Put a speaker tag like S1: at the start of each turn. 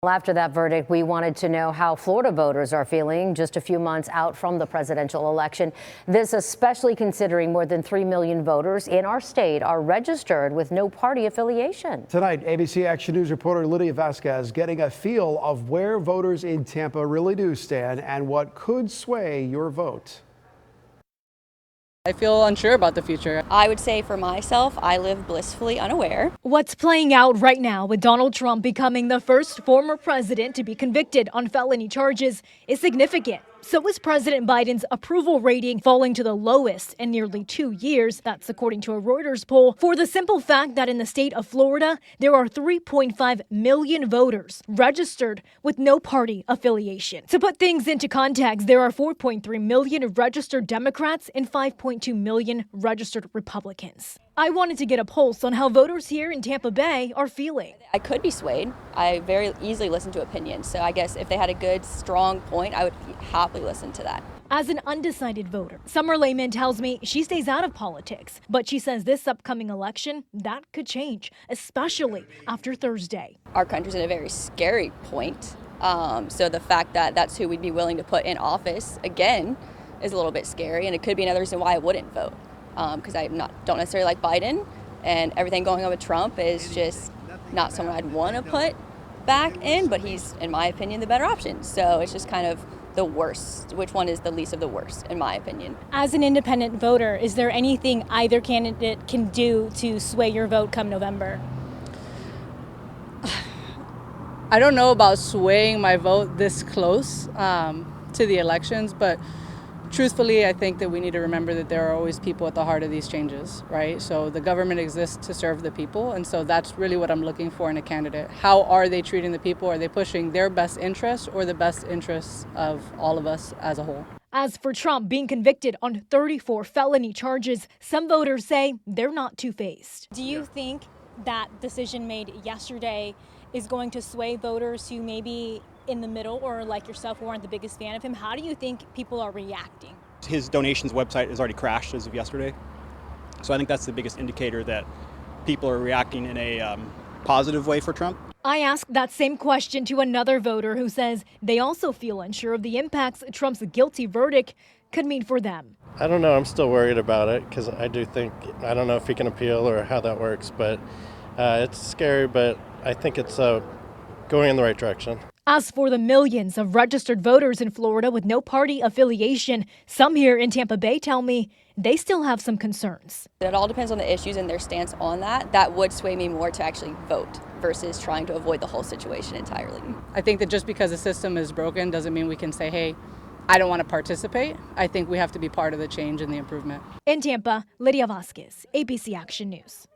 S1: Well, after that verdict, we wanted to know how Florida voters are feeling just a few months out from the presidential election. This especially considering more than 3 million voters in our state are registered with no party affiliation.
S2: Tonight, ABC Action News reporter Lydia Vasquez getting a feel of where voters in Tampa really do stand and what could sway your vote.
S3: I feel unsure about the future.
S4: I would say for myself, I live blissfully unaware.
S5: What's playing out right now with Donald Trump becoming the first former president to be convicted on felony charges is significant. So is President Biden's approval rating falling to the lowest in nearly 2 years. That's according to a Reuters poll, for the simple fact that in the state of Florida, there are 3.5 million voters registered with no party affiliation. To put things into context, there are 4.3 million registered Democrats and 5.2 million registered Republicans. I wanted to get a pulse on how voters here in Tampa Bay are feeling.
S4: I could be swayed. I very easily listen to opinions. So I guess if they had a good, strong point, I would happily listen to that.
S5: As an undecided voter, Sommer Layman tells me she stays out of politics, but she says this upcoming election, that could change, especially after Thursday.
S4: Our country's in a very scary point. So the fact that that's who we'd be willing to put in office, again, is a little bit scary. And it could be another reason why I wouldn't vote. Because I don't necessarily like Biden, and everything going on with Trump is just not someone I'd want to put back in, but he's, in my opinion, the better option. So it's just kind of the worst. Which one is the least of the worst, in my opinion?
S5: As an independent voter, is there anything either candidate can do to sway your vote come November?
S3: I don't know about swaying my vote this close to the elections, but truthfully, I think that we need to remember that there are always people at the heart of these changes, right? So the government exists to serve the people, and so that's really what I'm looking for in a candidate. How are they treating the people? Are they pushing their best interests or the best interests of all of us as a whole?
S5: As for Trump being convicted on 34 felony charges, some voters say they're not two-faced. Do you think that decision made yesterday is going to sway voters who maybe in the middle or like yourself who aren't the biggest fan of him? How do you think people are reacting?
S6: His donations website has already crashed as of yesterday. So I think that's the biggest indicator that people are reacting in a positive way for Trump.
S5: I asked that same question to another voter who says they also feel unsure of the impacts Trump's guilty verdict could mean for them.
S7: I don't know. I'm still worried about it because I don't know if he can appeal or how that works, but it's scary, but I think it's going in the right direction.
S5: As for the millions of registered voters in Florida with no party affiliation, some here in Tampa Bay tell me they still have some concerns.
S4: It all depends on the issues and their stance on that. That would sway me more to actually vote versus trying to avoid the whole situation entirely.
S3: I think that just because the system is broken doesn't mean we can say, hey, I don't want to participate. I think we have to be part of the change and the improvement.
S5: In Tampa, Lydia Vasquez, ABC Action News.